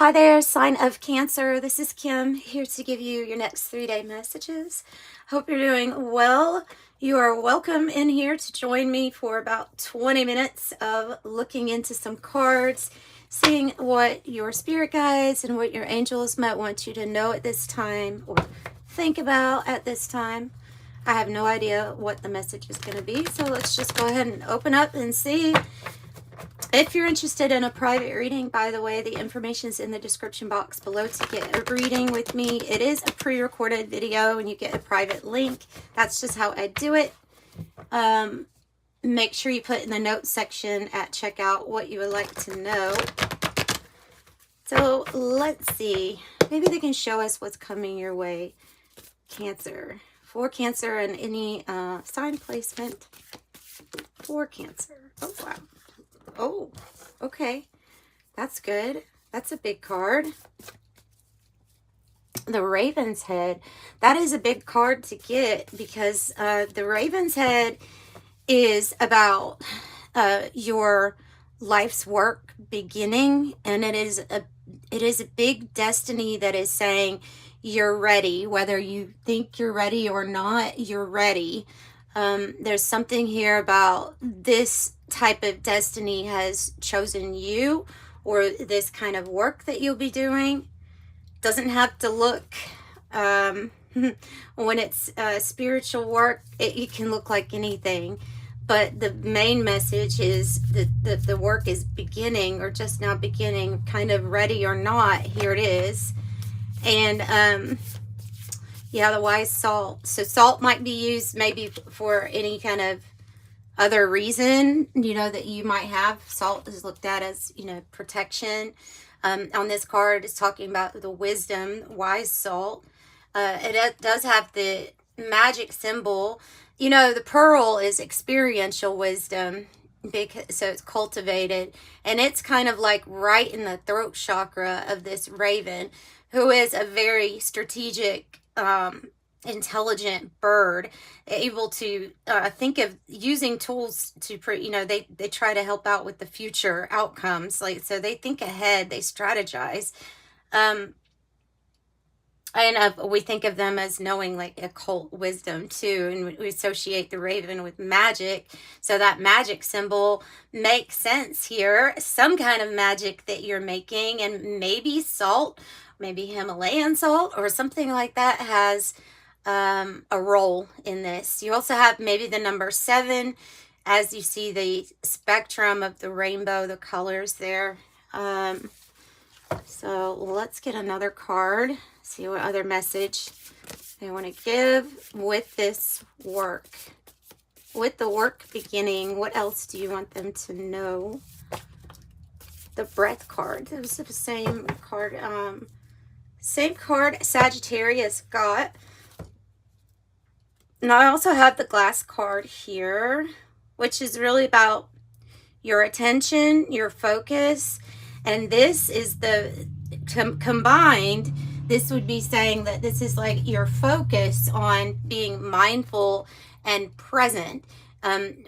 Hi there, sign of Cancer. This is Kim here to give you your next 3-day messages. Hope you're doing well. You are welcome in here to join me for about 20 minutes of looking into some cards, seeing what your spirit guides and what your angels might want you to know at this time or think about at this time. I have no idea what the message is going to be, so let's just go ahead and open up and see. If you're interested in a private reading, by the way, the information is in the description box below to get a reading with me. It is a pre-recorded video and you get a private link. That's just how I do it. Make sure you put in the notes section at checkout what you would like to know. So let's see. Maybe they can show us what's coming your way. Cancer. For Cancer and any sign placement for Cancer. Oh, wow. Oh, okay. That's good. That's a big card. The Raven's Head. That is a big card to get because the Raven's Head is about your life's work beginning, and it is a big destiny that is saying you're ready. Whether you think you're ready or not, you're ready. There's something here about this type of destiny has chosen you, or this kind of work that you'll be doing. Doesn't have to look, when it's spiritual work, it can look like anything. But the main message is that the work is beginning, or just now beginning, kind of ready or not, here it is. And yeah, the wise salt. So salt might be used maybe for any kind of other reason, that you might have. Salt is looked at as, protection. On this card, it's talking about the wisdom, wise salt. It does have the magic symbol. The pearl is experiential wisdom, so it's cultivated. And it's kind of like right in the throat chakra of this raven, who is a very strategic, intelligent bird, able to think of using tools to they try to help out with the future outcomes, so they think ahead, they strategize, and we think of them as knowing like occult wisdom too, and we associate the raven with magic, so that magic symbol makes sense here. Some kind of magic that you're making, and maybe salt, maybe Himalayan salt or something like that has a role in this. You also have maybe the number 7 as you see the spectrum of the rainbow, the colors there. So let's get another card, see what other message they want to give with this work. With the work beginning, what else do you want them to know? The breath card. It was the same card. Same card Sagittarius got. Now I also have the glass card here, which is really about your attention, your focus, and this is the combined. This would be saying that this is like your focus on being mindful and present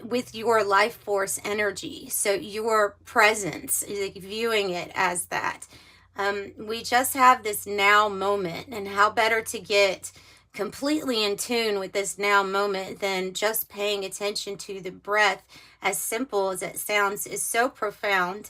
with your life force energy. So your presence, like viewing it as that. We just have this now moment, and how better to get completely in tune with this now moment than just paying attention to the breath. As simple as it sounds, is so profound.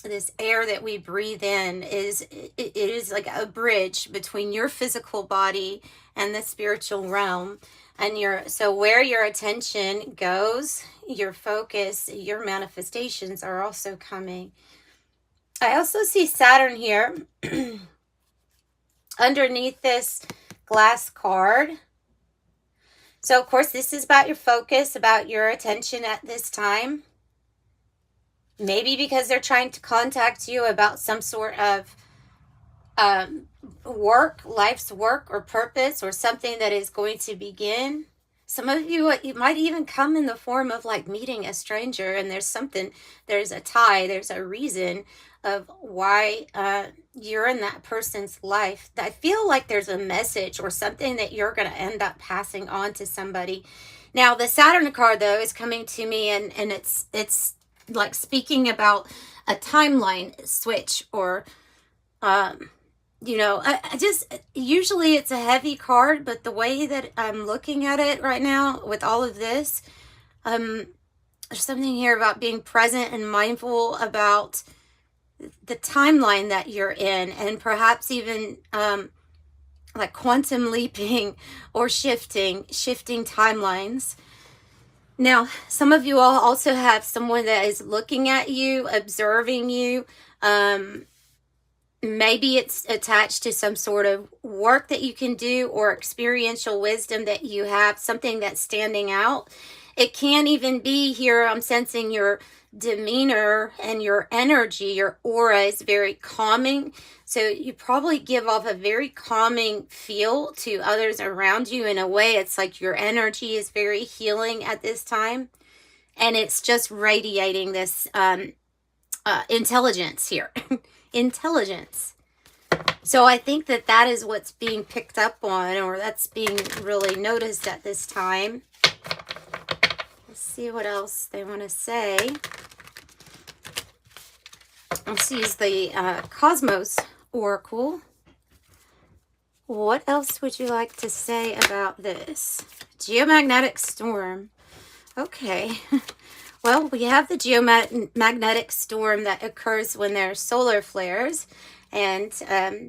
This air that we breathe in it is like a bridge between your physical body and the spiritual realm. And so where your attention goes, your focus, your manifestations are also coming. I also see Saturn here underneath this glass card. So of course this is about your focus, about your attention at this time. Maybe because they're trying to contact you about some sort of work, life's work or purpose, or something that is going to begin. Some of you, it might even come in the form of like meeting a stranger, and there's a tie, there's a reason of why you're in that person's life. I feel like there's a message or something that you're going to end up passing on to somebody. Now, the Saturn card, though, is coming to me, and it's like speaking about a timeline switch, or You know, I just, usually it's a heavy card, but the way that I'm looking at it right now with all of this, there's something here about being present and mindful about the timeline that you're in, and perhaps even like quantum leaping or shifting timelines. Now, some of you all also have someone that is looking at you, observing you. Maybe it's attached to some sort of work that you can do or experiential wisdom that you have, something that's standing out. It can even be here, I'm sensing your demeanor and your energy, your aura is very calming. So you probably give off a very calming feel to others around you. In a way, it's like your energy is very healing at this time. And it's just radiating this intelligence here. Intelligence. So I think that that is what's being picked up on, or that's being really noticed at this time. Let's see what else they want to say. Let's use the Cosmos Oracle. What else would you like to say about this? Geomagnetic storm. Okay. Well, we have the geomagnetic storm that occurs when there's solar flares and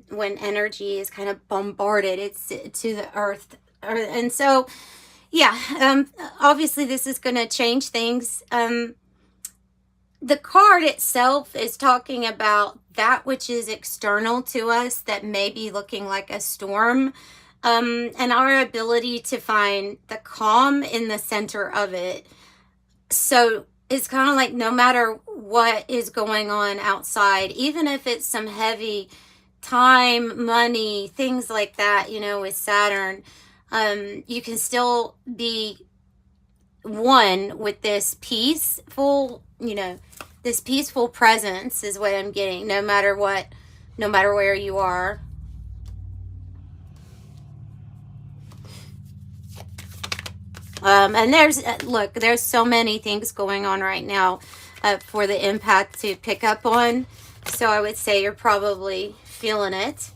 when energy is kind of bombarded, it's to the earth. And so, yeah, obviously this is going to change things. The card itself is talking about that which is external to us that may be looking like a storm, and our ability to find the calm in the center of it. So it's kind of like no matter what is going on outside, even if it's some heavy time, money, things like that, you know, with Saturn, you can still be one with this peaceful, you know, this peaceful presence is what I'm getting, no matter what, no matter where you are. And there's, look, there's so many things going on right now for the empath to pick up on. So I would say you're probably feeling it.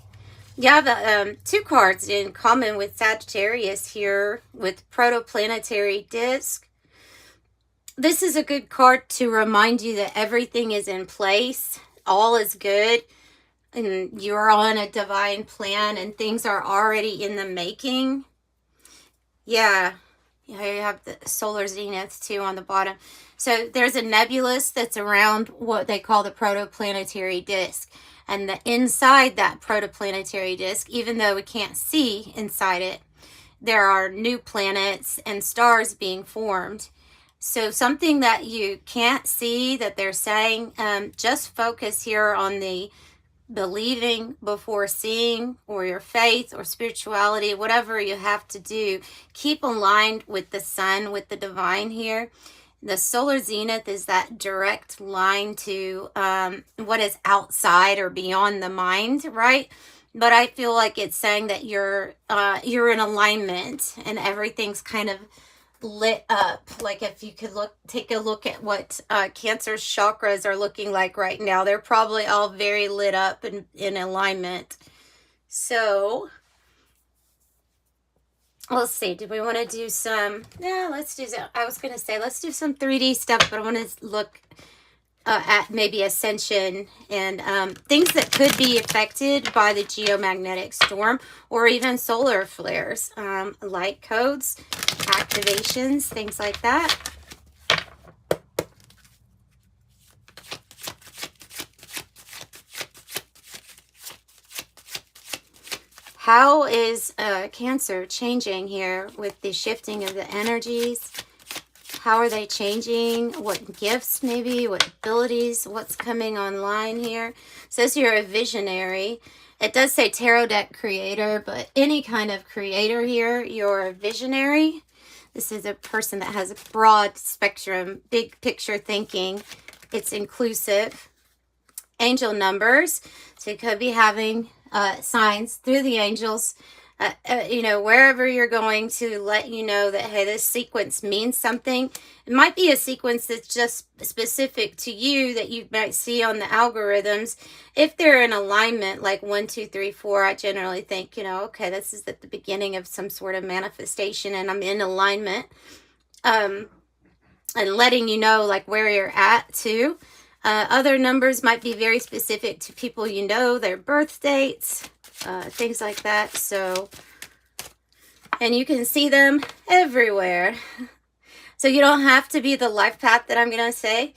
You have two cards in common with Sagittarius here with protoplanetary disc. This is a good card to remind you that everything is in place. All is good. And you're on a divine plan and things are already in the making. Yeah. You have the solar zenith too on the bottom. So there's a nebulous that's around what they call the protoplanetary disk. And the inside that protoplanetary disk, even though we can't see inside it, there are new planets and stars being formed. So something that you can't see that they're saying, just focus here on the believing before seeing, or your faith or spirituality, whatever you have to do. Keep aligned with the sun, with the divine here. The solar zenith is that direct line to what is outside or beyond the mind, right? But I feel like it's saying that you're in alignment and everything's kind of lit up. Like if you could take a look at what Cancer's chakras are looking like right now, they're probably all very lit up and in alignment. So let's see, do we want to do some, let's do some, I was going to say let's do some 3D stuff, but I want to look at maybe ascension and things that could be affected by the geomagnetic storm or even solar flares, light codes, activations, things like that. How is Cancer changing here with the shifting of the energies? How are they changing? What gifts maybe? What abilities? What's coming online here? It says you're a visionary. It does say tarot deck creator, but any kind of creator here, you're a visionary. This is a person that has a broad spectrum, big picture thinking. It's inclusive. Angel numbers. So you could be having signs through the angels you know, wherever you're going, to let you know that, hey, this sequence means something. It might be a sequence that's just specific to you that you might see on the algorithms. If they're in alignment, like 1, 2, 3, 4, I generally think, you know, okay, this is at the beginning of some sort of manifestation and I'm in alignment. And letting you know like where you're at too. Other numbers might be very specific to people you know, their birth dates, things like that. So, and you can see them everywhere. So you don't have to be the life path that I'm going to say.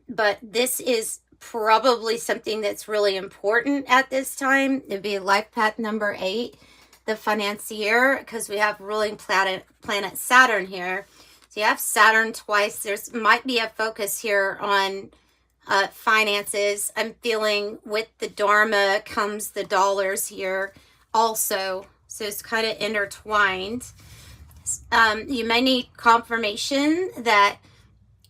But this is probably something that's really important at this time. It'd be life path number 8, the financier, because we have ruling planet Saturn here. So you have Saturn twice. There's might be a focus here on finances. I'm feeling with the Dharma comes the dollars here also. So it's kind of intertwined. You may need confirmation that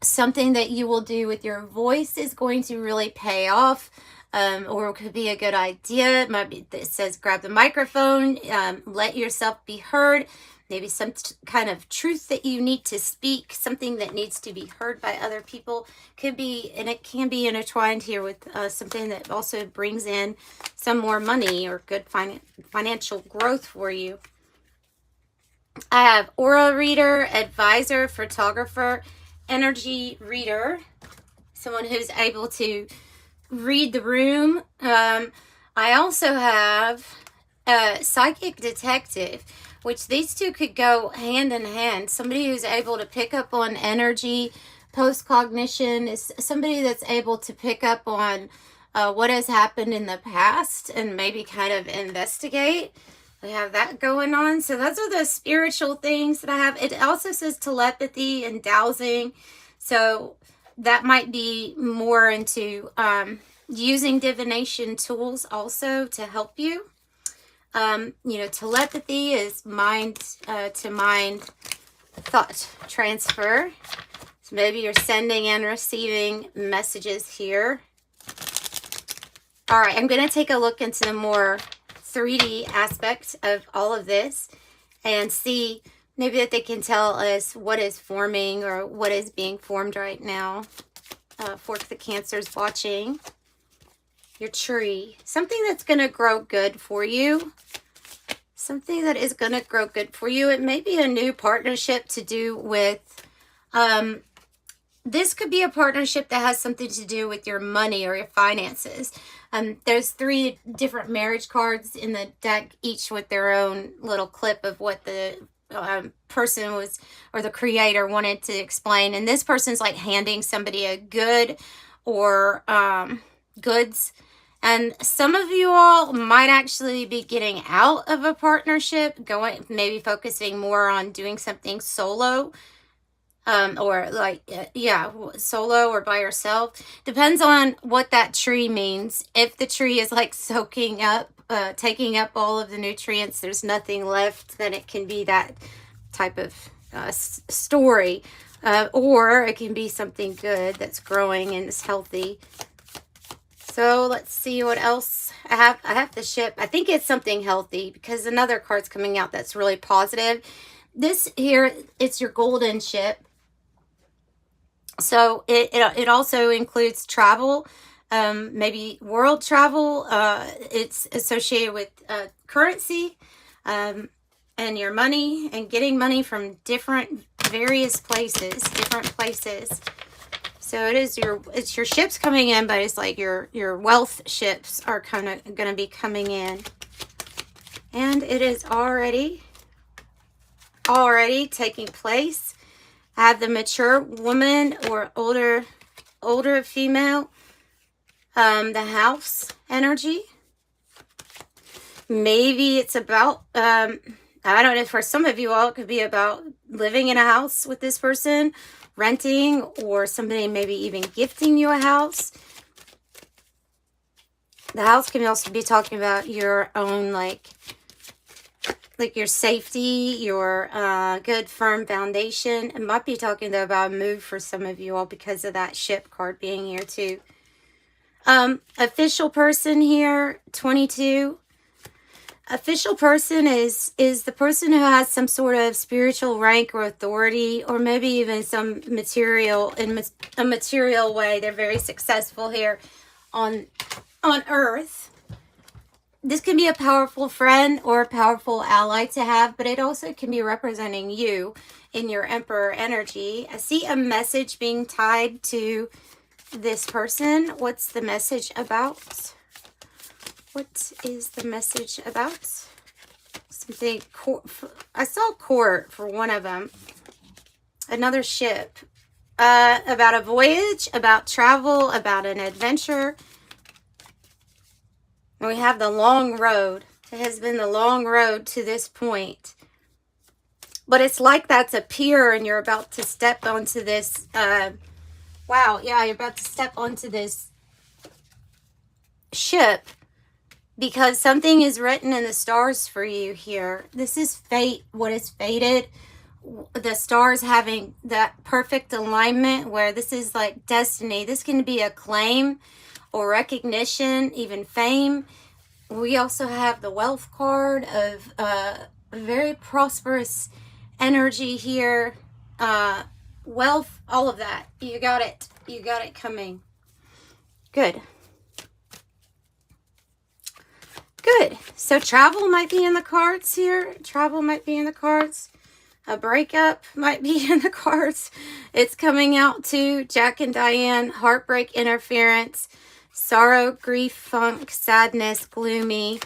something that you will do with your voice is going to really pay off, or it could be a good idea. It might be, it says grab the microphone, let yourself be heard. Maybe some kind of truth that you need to speak, something that needs to be heard by other people. Could be, and it can be intertwined here with something that also brings in some more money or good financial growth for you. I have aura reader, advisor, photographer, energy reader, someone who's able to read the room. I also have a psychic detective, which these two could go hand in hand. Somebody who's able to pick up on energy, post-cognition, is somebody that's able to pick up on what has happened in the past and maybe kind of investigate. We have that going on. So those are the spiritual things that I have. It also says telepathy and dowsing. So that might be more into using divination tools also to help you. You know, telepathy is mind to mind thought transfer. So maybe you're sending and receiving messages here. All right, I'm going to take a look into the more 3D aspect of all of this and see maybe that they can tell us what is forming or what is being formed right now. For the Cancers watching your tree, something that's going to grow good for you. Something that is going to grow good for you. It may be a new partnership to do with, this could be a partnership that has something to do with your money or your finances. There's 3 different marriage cards in the deck, each with their own little clip of what the person was, or the creator wanted to explain. And this person's like handing somebody a good or goods. And some of you all might actually be getting out of a partnership, going, maybe focusing more on doing something solo, or like, solo or by yourself. Depends on what that tree means. If the tree is like soaking up, taking up all of the nutrients, there's nothing left, then it can be that type of story. Or it can be something good that's growing and is healthy. So let's see what else I have. I have the ship. I think it's something healthy because another card's coming out that's really positive. This here, it's your golden ship. So it also includes travel, maybe world travel. It's associated with currency and your money and getting money from various places, different places. So it's your ships coming in, but it's like your wealth ships are kind of going to be coming in. And it is already taking place. I have the mature woman or older female, the house energy. Maybe it's about, I don't know, for some of you all, it could be about living in a house with this person, renting, or somebody maybe even gifting you a house. The house can also be talking about your own, like your safety, your good firm foundation. It might be talking though about a move for some of you all because of that ship card being here too. Official person here, 22. Official person is the person who has some sort of spiritual rank or authority, or maybe even some material, in a material way. They're very successful here on earth. This can be a powerful friend or a powerful ally to have, but it also can be representing you in your Emperor energy. I see a message being tied to this person. What's the message about? What is the message about? Something, I saw court for one of them. Another ship. About a voyage, about travel, about an adventure. And we have the long road. It has been the long road to this point. But it's like that's a pier and you're about to step onto this. Wow, yeah, you're about to step onto this ship. Because something is written in the stars for you here. This is fate, what is fated. The stars having that perfect alignment where this is like destiny. This can be acclaim or recognition, even fame. We also have the wealth card of very prosperous energy here. Wealth, all of that. You got it. You got it coming. Good. Good. So travel might be in the cards here. Travel might be in the cards. A breakup might be in the cards. It's coming out too. Jack and Diane, heartbreak, interference, sorrow, grief, funk, sadness, gloomy,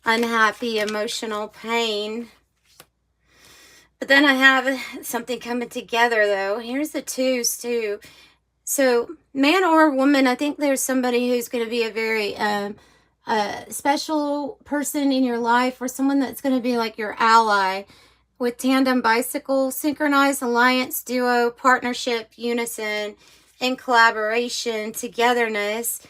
unhappy, emotional pain. But then I have something coming together though. Here's the twos too. So man or woman, I think there's somebody who's going to be a very special person in your life, or someone that's going to be like your ally, with tandem, bicycle, synchronized, alliance, duo, partnership, unison, in collaboration, togetherness.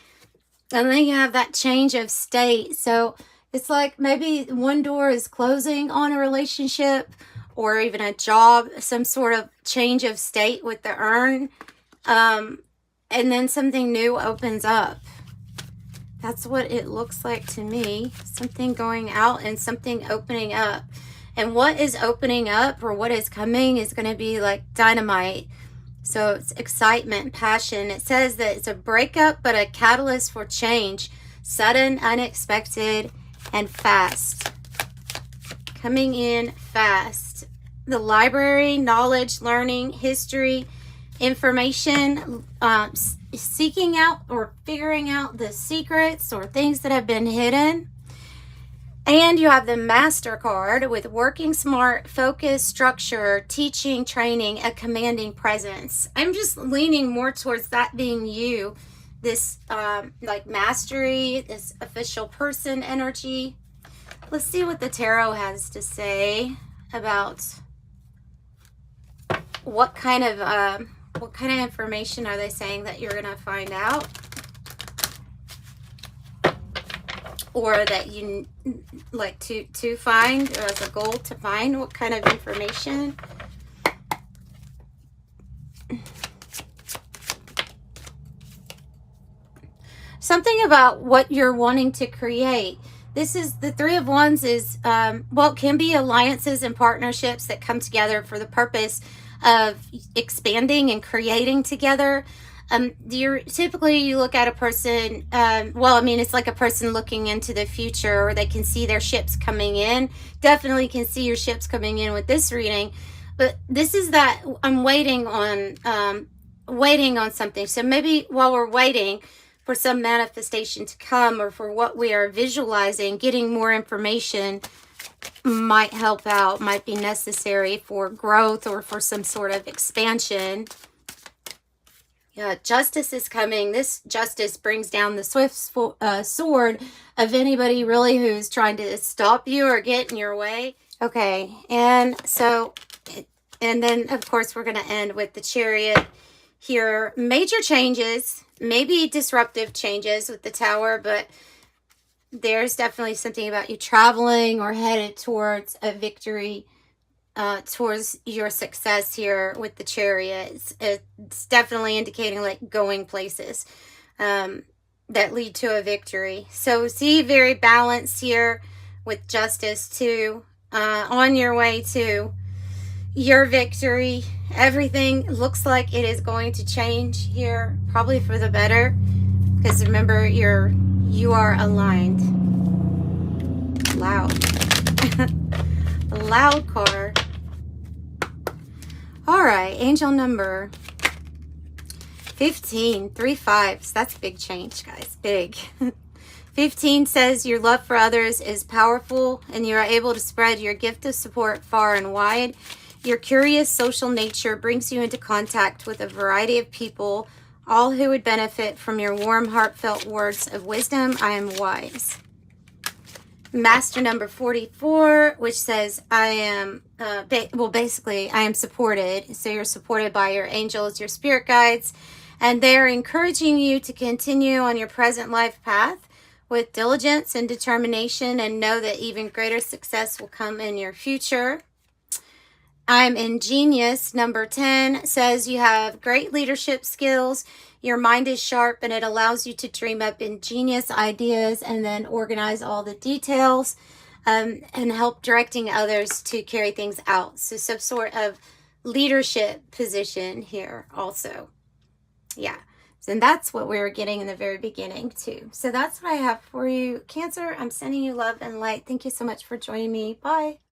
And then you have that change of state. So it's like maybe one door is closing on a relationship or even a job, some sort of change of state with the urn. And then something new opens up. That's what it looks like to me. Something going out and something opening up. And what is opening up, or what is coming, is going to be like dynamite. So it's excitement, passion. It says that it's a breakup, but a catalyst for change. Sudden, unexpected, and fast. Coming in fast. The library, knowledge, learning, history, information, seeking out or figuring out the secrets or things that have been hidden. And you have the Master card with working smart, focus, structure, teaching, training, a commanding presence. I'm just leaning more towards that being you. This like mastery, this official person energy. Let's see what the tarot has to say about what kind of information are they saying that you're going to find out, or that you like to find, or as a goal to find. What kind of information? Something about what you're wanting to create. This is the Three of Wands is, well, it can be alliances and partnerships that come together for the purpose of expanding and creating together. Typically you look at a person, well, I mean, it's like a person looking into the future, or they can see their ships coming in. Definitely can see your ships coming in with this reading. But this is that I'm waiting on something. So maybe while we're waiting for some manifestation to come, or for what we are visualizing, getting more information might help out, might be necessary for growth or for some sort of expansion. Yeah, justice is coming. This justice brings down the swift sword of anybody really who's trying to stop you or get in your way. Okay, and so, and then of course we're going to end with the Chariot here. Major changes, maybe disruptive changes with the Tower, but there's definitely something about you traveling or headed towards a victory, towards your success here with the Chariot. It's definitely indicating like going places that lead to a victory. So see, very balanced here with justice too, on your way to your victory. Everything looks like it is going to change here, probably for the better, because remember, you are aligned. Loud. Loud card. All right, angel number 15, 3 5s. That's big change, guys. Big. 15 says your love for others is powerful and you are able to spread your gift of support far and wide. Your curious social nature brings you into contact with a variety of people, all who would benefit from your warm, heartfelt words of wisdom. I am wise. Master number 44, which says I am, basically, I am supported. So you're supported by your angels, your spirit guides, and they're encouraging you to continue on your present life path with diligence and determination, and know that even greater success will come in your future. I'm ingenious. Number 10 says you have great leadership skills. Your mind is sharp and it allows you to dream up ingenious ideas and then organize all the details, and help directing others to carry things out. So some sort of leadership position here also. Yeah. And that's what we were getting in the very beginning too. So that's what I have for you, Cancer. I'm sending you love and light. Thank you so much for joining me. Bye.